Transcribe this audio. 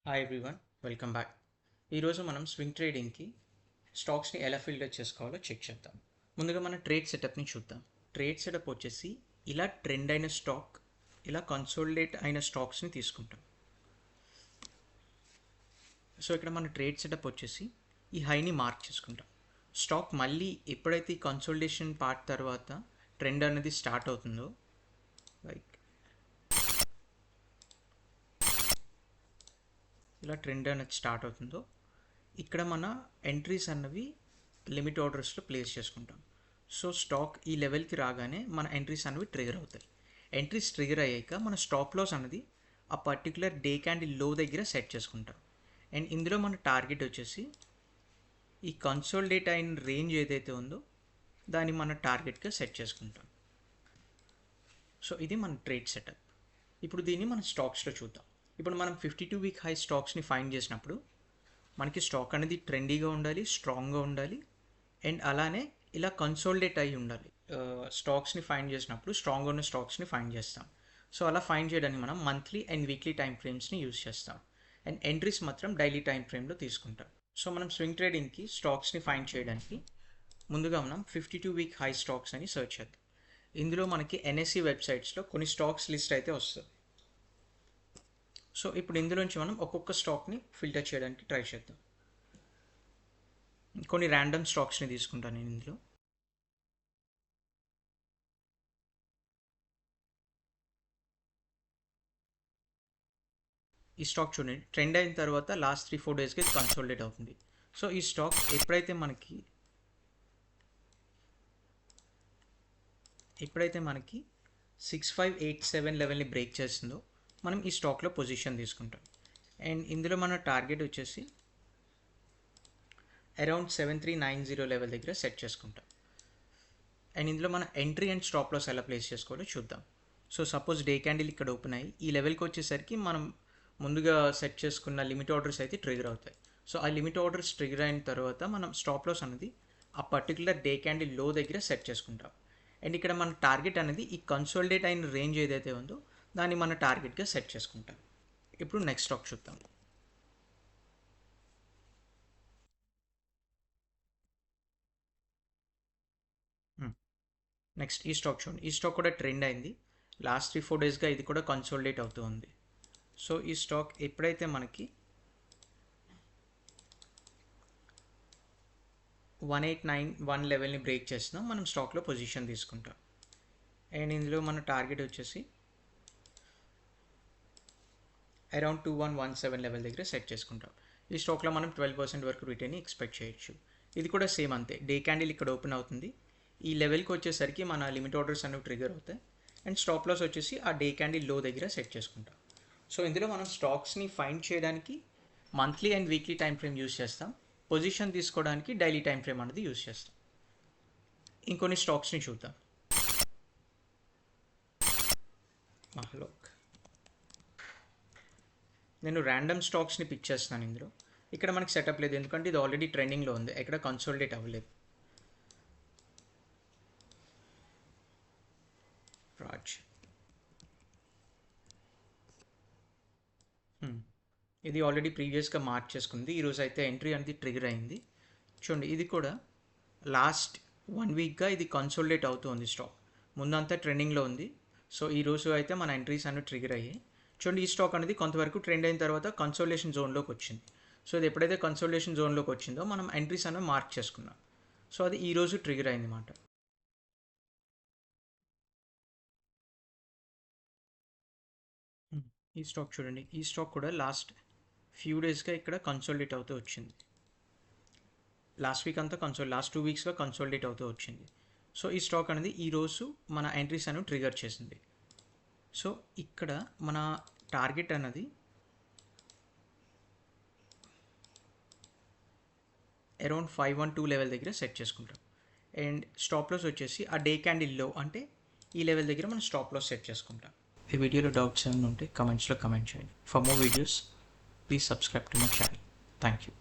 Hi everyone, welcome back. ఈరోజు మనం swing ట్రేడింగ్కి స్టాక్స్ని ఎలా ఫిల్టర్ చేసుకోవాలో చెక్ చేద్దాం. ముందుగా మన ట్రేడ్ సెటప్ని చూద్దాం. ట్రేడ్ సెటప్ వచ్చేసి ఇలా ట్రెండ్ అయిన స్టాక్, ఇలా కన్సోలిడేట్ అయిన స్టాక్స్ని తీసుకుంటాం. సో ఇక్కడ మన ట్రేడ్ సెటప్ వచ్చేసి ఈ హైని మార్క్ చేసుకుంటాం. స్టాక్ మళ్ళీ ఎప్పుడైతే ఈ కన్సోలిడేషన్ పార్ట్ తర్వాత ట్రెండ్ అనేది స్టార్ట్ అవుతుందో, లైక్ ఇలా ట్రెండ్ అనేది స్టార్ట్ అవుతుందో, ఇక్కడ మన ఎంట్రీస్ అన్నవి లిమిట్ ఆర్డర్స్లో ప్లేస్ చేసుకుంటాం. సో స్టాక్ ఈ లెవెల్కి రాగానే మన ఎంట్రీస్ అనేవి ట్రిగర్ అవుతాయి. ఎంట్రీస్ ట్రిగర్ అయ్యాక మన స్టాప్ లాస్ అనేది ఆ పర్టికులర్ డే క్యాండిల్ లో దగ్గర సెట్ చేసుకుంటాం. అండ్ ఇందులో మన టార్గెట్ వచ్చేసి ఈ కన్సోలిడేట్ అయిన రేంజ్ ఏదైతే ఉందో దాన్ని మన టార్గెట్గా సెట్ చేసుకుంటాం. సో ఇది మన ట్రేడ్ సెటప్. ఇప్పుడు దీన్ని మన స్టాక్స్లో చూద్దాం. ఇప్పుడు మనం 52 వీక్ హై స్టాక్స్ని ఫైండ్ చేసినప్పుడు మనకి స్టాక్ అనేది ట్రెండీగా ఉండాలి, స్ట్రాంగ్గా ఉండాలి, అండ్ అలానే ఇలా కన్సోలిడేట్ అయి ఉండాలి. స్టాక్స్ని ఫైండ్ చేసినప్పుడు స్ట్రాంగ్గా ఉన్న స్టాక్స్ని ఫైండ్ చేస్తాం. సో అలా ఫైండ్ చేయడానికి మనం మంత్లీ అండ్ వీక్లీ టైం ఫ్రేమ్స్ని యూజ్ చేస్తాం. అండ్ ఎంట్రీస్ మాత్రం డైలీ టైం ఫ్రేమ్లో తీసుకుంటాం. సో మనం స్వింగ్ ట్రేడింగ్కి స్టాక్స్ని ఫైండ్ చేయడానికి ముందుగా మనం 52 వీక్ హై స్టాక్స్ అని సెర్చ్ చేద్దాం. ఇందులో మనకి ఎన్ఎస్సి వెబ్సైట్స్లో కొన్ని స్టాక్స్ లిస్ట్ అయితే వస్తుంది. సో ఇప్పుడు ఇందులోంచి మనం ఒక్కొక్క స్టాక్ని ఫిల్టర్ చేయడానికి ట్రై చేద్దాం. కొన్ని ర్యాండమ్ స్టాక్స్ని తీసుకుంటాను నేను ఇందులో. ఈ స్టాక్ చూడండి, ట్రెండ్ అయిన తర్వాత లాస్ట్ 3-4 డేస్కి కన్సోలిడేట్ అవుతుంది. సో ఈ స్టాక్ ఎప్పుడైతే మనకి 6587 లెవెల్ని బ్రేక్ చేస్తుందో మనం ఈ స్టాక్లో పొజిషన్ తీసుకుంటాం. అండ్ ఇందులో మన టార్గెట్ వచ్చేసి అరౌండ్ 7390 లెవెల్ దగ్గర సెట్ చేసుకుంటాం. అండ్ ఇందులో మన ఎంట్రీ అండ్ స్టాప్ లాస్ ఎలా ప్లేస్ చేసుకోవాలో చూద్దాం. సో సపోజ్ డే క్యాండిల్ ఇక్కడ ఓపెన్ అయ్యి ఈ లెవెల్కి వచ్చేసరికి మనం ముందుగా సెట్ చేసుకున్న లిమిట్ ఆర్డర్స్ అయితే ట్రిగర్ అవుతాయి. సో ఆ లిమిట్ ఆర్డర్స్ ట్రిగర్ అయిన తర్వాత మనం స్టాప్ లాస్ అనేది ఆ పర్టికులర్ డే క్యాండిల్ లో దగ్గర సెట్ చేసుకుంటాం. అండ్ ఇక్కడ మన టార్గెట్ అనేది ఈ కన్సోలిడేట్ అయిన రేంజ్ ఏదైతే ఉందో దాన్ని మన టార్గెట్గా సెట్ చేసుకుంటాం. ఇప్పుడు నెక్స్ట్ స్టాక్ చూద్దాం. నెక్స్ట్ ఈ స్టాక్ చూడండి. ఈ స్టాక్ కూడా ట్రెండ్ అయింది. లాస్ట్ 3-4 డేస్గా ఇది కూడా కన్సోలిడేట్ అవుతూ ఉంది. సో ఈ స్టాక్ ఎప్పుడైతే మనకి 1891 లెవెల్ని బ్రేక్ చేసినా మనం స్టాక్లో పొజిషన్ తీసుకుంటాం. అండ్ ఇందులో మన టార్గెట్ వచ్చేసి అరౌండ్ 2117 లెవెల్ దగ్గర సెట్ చేసుకుంటాం. ఈ స్టాక్లో మనం 12% వరకు రిటర్న్ ఎక్స్పెక్ట్ చేయొచ్చు. ఇది కూడా సేమ్ అంతే. డే క్యాండిల్ ఇక్కడ ఓపెన్ అవుతుంది. ఈ లెవెల్కి వచ్చేసరికి మన లిమిట్ ఆర్డర్స్ అనేవి ట్రిగర్ అవుతాయి. అండ్ స్టాప్ లాస్ వచ్చేసి ఆ డే క్యాండిల్ లో దగ్గర సెట్ చేసుకుంటాం. సో ఇందులో మనం స్టాక్స్ని ఫైండ్ చేయడానికి monthly and weekly time frame use చేస్తాం. పొజిషన్ తీసుకోవడానికి డైలీ టైం ఫ్రేమ్ అనేది యూస్ చేస్తాం. ఇంకొన్ని స్టాక్స్ని చూద్దాం. నేను ర్యాండమ్ స్టాక్స్ని పిక్ చేస్తున్నాను ఇందులో. ఇక్కడ మనకి సెటప్ లేదు ఎందుకంటే ఇది ఆల్రెడీ ట్రెండింగ్లో ఉంది, ఎక్కడ కన్సోలిడేట్ అవ్వలేదు. రాజ్, ఇది ఆల్రెడీ ప్రీవియస్గా మార్క్ చేసుకుంది. ఈరోజు అయితే ఎంట్రీ అనేది ట్రిగర్ అయింది. చూడండి, ఇది కూడా లాస్ట్ 1 వీక్గా ఇది కన్సోలిడేట్ అవుతుంది. స్టాక్ ముందంతా ట్రెండింగ్లో ఉంది. సో ఈరోజు అయితే మన ఎంట్రీస్ అనేవి ట్రిగర్ అయ్యాయి. చూడండి, ఈ స్టాక్ అనేది కొంతవరకు ట్రెండ్ అయిన తర్వాత కన్సోలిడేషన్ జోన్లోకి వచ్చింది. సో ఇది ఎప్పుడైతే కన్సోలిడేషన్ జోన్లోకి వచ్చిందో మనం ఎంట్రీస్ అనేవి మార్క్ చేసుకున్నాం. సో అది ఈరోజు ట్రిగర్ అయింది అన్నమాట. ఈ స్టాక్ చూడండి, ఈ స్టాక్ కూడా లాస్ట్ ఫ్యూ డేస్గా ఇక్కడ కన్సోలిడేట్ అవుతూ వచ్చింది. లాస్ట్ వీక్ అంతా లాస్ట్ 2 వీక్స్గా కన్సోలిడేట్ అవుతూ వచ్చింది. సో ఈ స్టాక్ అనేది ఈరోజు మన ఎంట్రీస్ అనేవి ట్రిగర్ చేసింది. సో ఇక్కడ మన టార్గెట్ అనేది అరౌండ్ 512 లెవెల్ దగ్గర సెట్ చేసుకుంటాం. అండ్ స్టాప్ లాస్ వచ్చేసి ఆ డే క్యాండిల్ లో అంటే ఈ లెవెల్ దగ్గర మనం స్టాప్ లాస్ సెట్ చేసుకుంటాం. ఈ వీడియోలో డౌట్స్ ఏమైనా ఉంటే కమెంట్స్లో కమెంట్ చేయండి. For more videos please subscribe to my channel. Thank you.